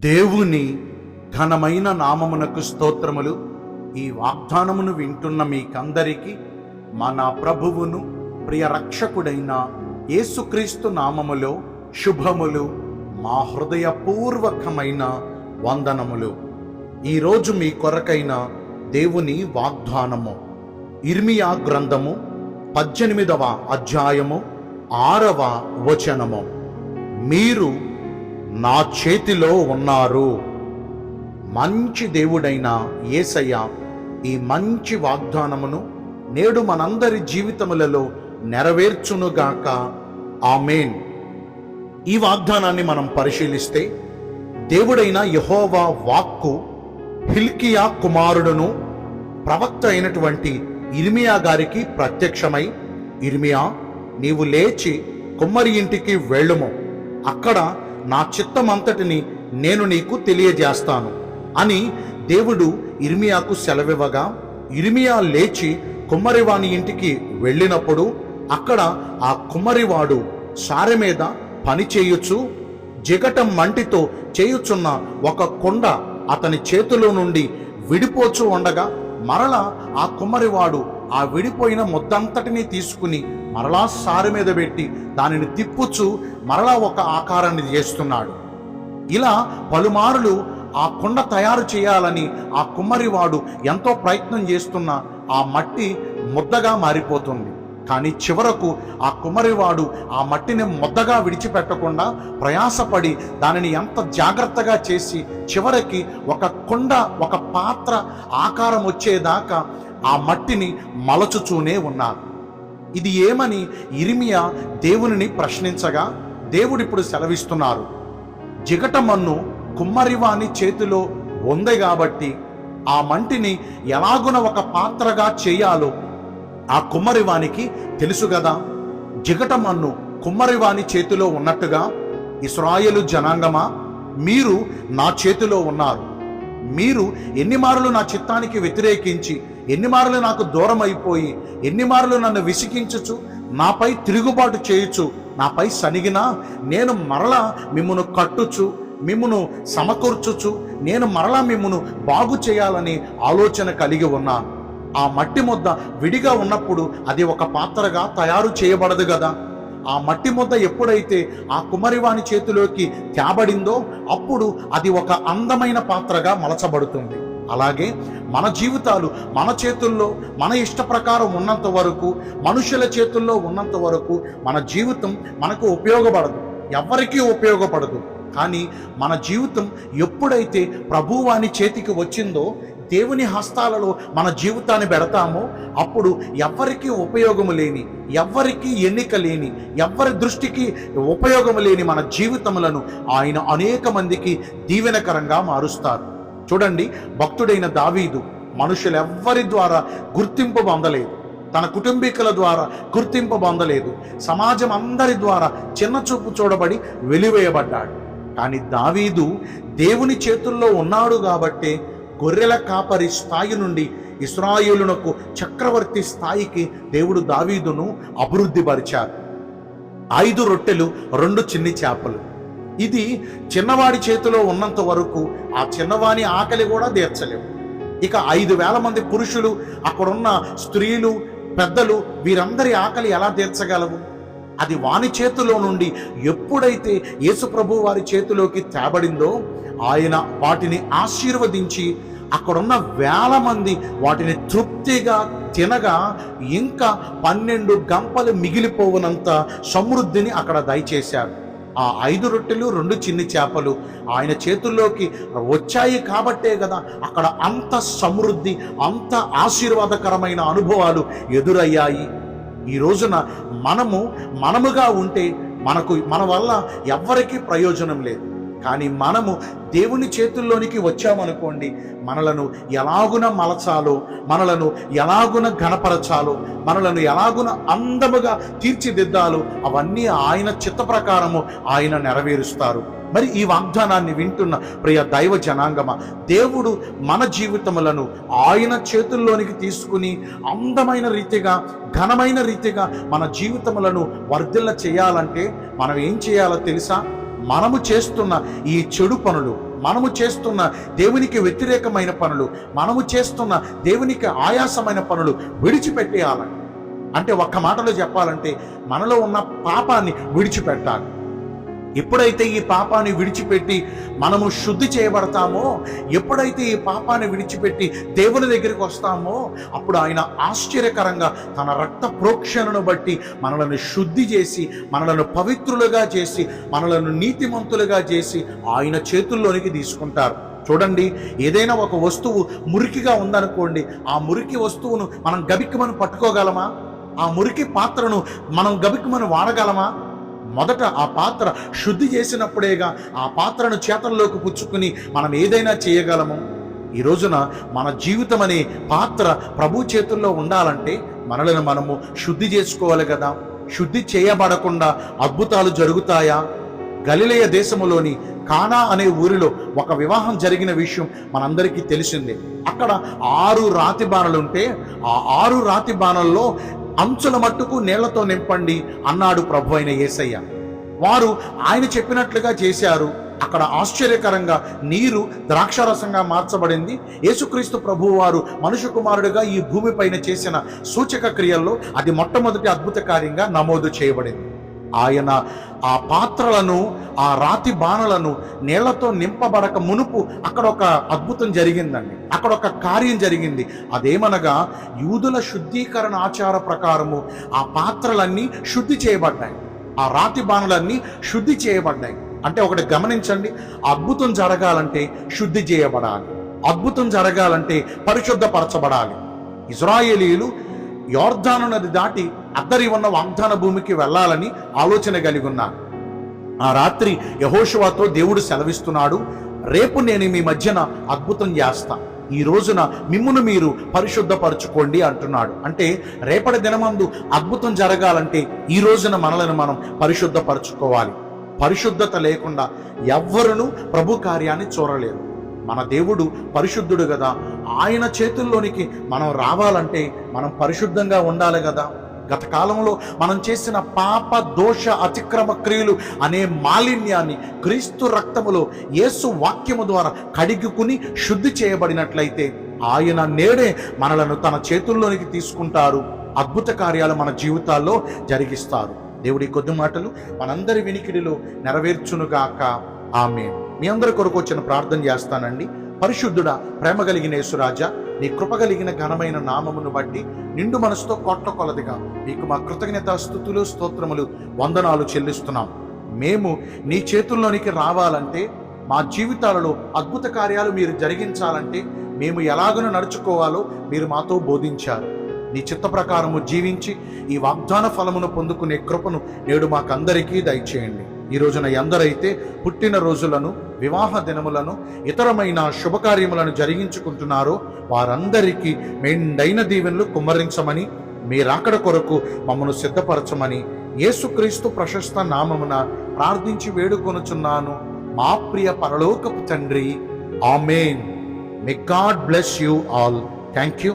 దేవుని ఘనమైన నామమునకు స్తోత్రములు. ఈ వాగ్దానమును వింటున్న మీకందరికీ మన ప్రభువును ప్రియ రక్షకుడైన యేసుక్రీస్తు నామములో శుభములు, మా హృదయపూర్వకమైన వందనములు. ఈరోజు మీ కొరకైన దేవుని వాగ్దానము ఇర్మియా గ్రంథము 18వ అధ్యాయము 6వ వచనము. మీరు నా చేతిలో ఉన్నారు. మంచి దేవుడైన యేసయ్య ఈ మంచి వాగ్దానమును నేడు మనందరి జీవితములలో నెరవేర్చునుగాక. ఆమేన్. ఈ వాగ్దానాన్ని మనం పరిశీలిస్తే దేవుడైన యెహోవా వాక్కు హిల్కియా కుమారుడును ప్రవక్త అయినటువంటి ఇర్మియా గారికి ప్రత్యక్షమై, ఇర్మియా, నీవు లేచి కుమ్మరి ఇంటికి వెళ్ళుము, అక్కడ నా చిత్తమంతటిని నేను నీకు తెలియజేస్తాను అని దేవుడు ఇర్మియాకు సెలవివ్వగా, ఇర్మియా లేచి కుమ్మరివాని ఇంటికి వెళ్ళినప్పుడు అక్కడ ఆ కుమ్మరివాడు సారె మీద పని చేయుచు జిగటం మంటితో చేయుచున్న ఒక కొండ అతని చేతిలో నుండి విడిపోచు ఉండగా, మరలా ఆ కుమ్మరివాడు ఆ విడిపోయిన ముద్దంతటిని తీసుకుని మరలా సారె మీద పెట్టి దానిని తిప్పుచు మరలా ఒక ఆకారాన్ని చేస్తున్నాడు. ఇలా పలుమారులు ఆ కొండ తయారు చేయాలని ఆ కుమ్మరివాడు ఎంతో ప్రయత్నం చేస్తున్నా ఆ మట్టి ముద్దగా మారిపోతుంది. కానీ చివరకు ఆ కుమ్మరివాడు ఆ మట్టిని ముద్దగా విడిచిపెట్టకుండా ప్రయాసపడి దానిని ఎంత జాగ్రత్తగా చేసి చివరికి ఒక కొండ, ఒక పాత్ర ఆకారం వచ్చేదాకా ఆ మట్టిని మలచుచూనే ఉన్నారు. ఇది ఏమని ఇర్మియా దేవునిని ప్రశ్నించగా, దేవుడు ఇప్పుడు సెలవిస్తున్నారు, జిగటమన్ను కుమ్మరివాని చేతిలో ఉంది కాబట్టి ఆ మంటిని ఎలాగున ఒక పాత్రగా చేయాలో ఆ కుమ్మరివానికి తెలుసు కదా. జిగటమన్ను కుమ్మరివాని చేతిలో ఉన్నట్టుగా ఇశ్రాయేలు జనాంగమా, మీరు నా చేతిలో ఉన్నారు. మీరు ఎన్ని మారులు నా చిత్తానికి వ్యతిరేకించి, ఎన్ని మారులు నాకు దూరం అయిపోయి, ఎన్ని మారులు నన్ను విసిగించుచు నాపై తిరుగుబాటు చేయుచు నాపై సనిగినా, నేను మరలా మిమ్మును కట్టుచు మిమ్మును సమకూర్చుచు నేను మరలా మిమ్మును బాగు చేయాలని ఆలోచన కలిగి ఉన్నాను. ఆ మట్టి ముద్ద విడిగా ఉన్నప్పుడు అది ఒక పాత్రగా తయారు చేయబడదు కదా. ఆ మట్టి ముద్ద ఎప్పుడైతే ఆ కుమ్మరివాని చేతిలోకి తేబడిందో అప్పుడు అది ఒక అందమైన పాత్రగా మలచబడుతుంది. అలాగే మన జీవితాలు మన చేతుల్లో మన ఇష్ట ప్రకారం ఉన్నంత వరకు, మనుషుల చేతుల్లో ఉన్నంత వరకు మన జీవితం మనకు ఉపయోగపడదు, ఎవరికీ ఉపయోగపడదు. కానీ మన జీవితం ఎప్పుడైతే ప్రభువాని చేతికి వచ్చిందో, దేవుని హస్తాలలో మన జీవితాన్ని పెడతామో అప్పుడు ఎవరికి ఉపయోగము లేని, ఎవరికి ఎన్నిక లేని, ఎవరి దృష్టికి ఉపయోగము లేని మన జీవితములను ఆయన అనేక మందికి దీవెనకరంగా మారుస్తారు. చూడండి, భక్తుడైన దావీదు మనుషులెవ్వరి ద్వారా గుర్తింపు పొందలేదు, తన కుటుంబీకుల ద్వారా గుర్తింపు పొందలేదు, సమాజం అందరి ద్వారా చిన్న చూపు చూడబడి వెలివేయబడ్డాడు. కానీ దావీదు దేవుని చేతుల్లో ఉన్నాడు కాబట్టే గొర్రెల కాపరి స్థాయి నుండి ఇశ్రాయేలునకు చక్రవర్తి స్థాయికి దేవుడు దావీదును అభివృద్ధి పరిచారు. 5 రొట్టెలు 2 చిన్ని చేపలు, ఇది చిన్నవాడి చేతిలో ఉన్నంత వరకు ఆ చిన్నవాని ఆకలి కూడా తీర్చలేవు. ఇక 5,000 మంది పురుషులు, అక్కడున్న స్త్రీలు, పెద్దలు, వీరందరి ఆకలి ఎలా తీర్చగలవు? అది వాని చేతిలో నుండి ఎప్పుడైతే యేసుప్రభు వారి చేతిలోకి తేబడిందో ఆయన వాటిని ఆశీర్వదించి అక్కడున్న 1,000 మంది వాటిని తృప్తిగా తినగా ఇంకా 12 గంపలు మిగిలిపోవునంత సమృద్ధిని అక్కడ దయచేశారు. ఆ 5 రొట్టెలు 2 చిన్ని చేపలు ఆయన చేతుల్లోకి వచ్చాయి కాబట్టే కదా అక్కడ అంత సమృద్ధి, అంత ఆశీర్వాదకరమైన అనుభవాలు ఎదురయ్యాయి. ఈ రోజున మనముగా ఉంటే మన వల్ల ఎవ్వరికీ ప్రయోజనం లేదు. కానీ మనము దేవుని చేతుల్లోనికి వచ్చామనుకోండి, మనలను ఎలాగున మలచాలో, మనలను ఎలాగున ఘనపరచాలో, మనలను ఎలాగున అందముగా తీర్చిదిద్దాలో అవన్నీ ఆయన చిత్త ప్రకారము ఆయన నెరవేరుస్తారు. మరి ఈ వాగ్దానాన్ని వింటున్న ప్రియ దైవ జనాంగమా, దేవుడు మన జీవితములను ఆయన చేతుల్లోనికి తీసుకుని అందమైన రీతిగా, ఘనమైన రీతిగా మన జీవితములను వర్ధిల్ల చేయాలంటే మనం ఏం చేయాలో తెలుసా? మనము చేస్తున్న ఈ చెడు పనులు, మనము చేస్తున్న దేవునికి వ్యతిరేకమైన పనులు, మనము చేస్తున్న దేవునికి ఆయాసమైన పనులు విడిచిపెట్టేయాలని. అంటే ఒక్క మాటలో చెప్పాలంటే మనలో ఉన్న పాపాన్ని విడిచిపెట్టాలి. ఎప్పుడైతే ఈ పాపాన్ని విడిచిపెట్టి మనము శుద్ధి చేయబడతామో, ఎప్పుడైతే ఈ పాపాన్ని విడిచిపెట్టి దేవుని దగ్గరికి వస్తామో, అప్పుడు ఆయన ఆశ్చర్యకరంగా తన రక్త ప్రోక్షణను బట్టి మనలను శుద్ధి చేసి, మనలను పవిత్రులుగా చేసి, మనలను నీతిమంతులుగా చేసి ఆయన చేతుల్లోనికి తీసుకుంటారు. చూడండి, ఏదైనా ఒక వస్తువు మురికిగా ఉందనుకోండి, ఆ మురికి వస్తువును మనం గబిక్కుమని పట్టుకోగలమా? ఆ మురికి పాత్రను మనం గబిక్కుమని వాడగలమా? మొదట ఆ పాత్ర శుద్ధి చేసినప్పుడేగా ఆ పాత్రను చేతల్లోకి పుచ్చుకుని మనం ఏదైనా చేయగలము. ఈ రోజున మన జీవితం అనే పాత్ర ప్రభు చేతుల్లో ఉండాలంటే మనలను మనము శుద్ధి చేసుకోవాలి కదా. శుద్ధి చేయబడకుండా అద్భుతాలు జరుగుతాయా? గలిలయ దేశములోని కానా అనే ఊరిలో ఒక వివాహం జరిగిన విషయం మనందరికీ తెలిసిందే. అక్కడ 6 రాతి బాణలుంటే ఆ 6 రాతి బాణల్లో అంచుల మట్టుకు నీళ్లతో నింపండి అన్నాడు ప్రభు అయిన యేసయ్య. వారు ఆయన చెప్పినట్లుగా చేశారు. అక్కడ ఆశ్చర్యకరంగా నీరు ద్రాక్షారసంగా మార్చబడింది. యేసుక్రీస్తు ప్రభువు వారు మనుష్య కుమారుడిగా ఈ భూమిపైన చేసిన సూచక క్రియల్లో అది మొట్టమొదటి అద్భుత కార్యంగా నమోదు చేయబడింది. ఆయన ఆ పాత్రలను, ఆ రాతి బాణలను నీళ్లతో నింపబడక మునుపు అక్కడ ఒక అద్భుతం జరిగిందండి. అక్కడ ఒక కార్యం జరిగింది. అదేమనగా యూదుల శుద్ధీకరణ ఆచార ప్రకారము ఆ పాత్రలన్నీ శుద్ధి చేయబడ్డాయి, ఆ రాతి బాణలన్నీ శుద్ధి చేయబడ్డాయి. అంటే ఒకటి గమనించండి, అద్భుతం జరగాలంటే శుద్ధి చేయబడాలి, అద్భుతం జరగాలంటే పరిశుద్ధపరచబడాలి. ఇశ్రాయేలీయులు యోర్దాను నది దాటి అద్దరి ఉన్న వాగ్దాన భూమికి వెళ్ళాలని ఆలోచన కలిగి ఉన్నారు. ఆ రాత్రి యెహోషువతో దేవుడు సెలవిస్తున్నాడు, రేపు నేను మీ మధ్యన అద్భుతం చేస్తా, ఈ రోజున మిమ్మును మీరు పరిశుద్ధపరచుకోండి అంటున్నాడు. అంటే రేపటి దినమందు అద్భుతం జరగాలంటే ఈ రోజున మనలను మనం పరిశుద్ధపరచుకోవాలి. పరిశుద్ధత లేకుండా ఎవ్వరునూ ప్రభు కార్యాన్ని చూడలేరు. మన దేవుడు పరిశుద్ధుడు కదా, ఆయన చేతుల్లోనికి మనం రావాలంటే మనం పరిశుద్ధంగా ఉండాలి కదా. గత కాలంలో మనం చేసిన పాప దోష అతిక్రమ క్రియలు అనే మాలిన్యాన్ని క్రీస్తు రక్తములో యేసు వాక్యము ద్వారా కడిగుకుని శుద్ధి చేయబడినట్లయితే ఆయన నేడే మనలను తన చేతుల్లోనికి తీసుకుంటారు. అద్భుత కార్యాలు మన జీవితాల్లో జరిగిస్తారు. దేవుడి కొద్ది మాటలు మనందరి వినికిడిలో నెరవేర్చునుగాక. ఆమేన్. మీ అందరి కొరకు వచ్చిన ప్రార్థన చేస్తానండి. పరిశుద్ధుడా, ప్రేమ కలిగిన యేసురాజా, నీ కృప కలిగిన ఘనమైన నామమును బట్టి నిండు మనసుతో కొట్ట కొలదిగా మీకు మా కృతజ్ఞత స్తుతులు స్తోత్రములు వందనాలు చెల్లిస్తున్నాం. మేము నీ చేతుల్లోనికి రావాలంటే, మా జీవితాలలో అద్భుత కార్యాలు మీరు జరిగించాలంటే మేము ఎలాగనో నడుచుకోవాలో మీరు మాతో బోధించారు. నీ చిత్త ప్రకారము జీవించి ఈ వాగ్దాన ఫలమును పొందుకునే కృపను నేడు మాకందరికీ దయచేయండి. ఈ రోజున ఎందరైతే పుట్టిన రోజులను, వివాహ దినములను, ఇతరమైన శుభకార్యములను జరిగించుకుంటున్నారో వారందరికీ మెండైన దీవెనలు కుమ్మరించమని, మీ రాకడ కొరకు మమ్మను సిద్ధపరచమని యేసుక్రీస్తు ప్రశస్త నామమున ప్రార్థించి వేడుకొనుచున్నాను మా ప్రియ పరలోకపు తండ్రి. ఆమేన్. May God bless you all. Thank you.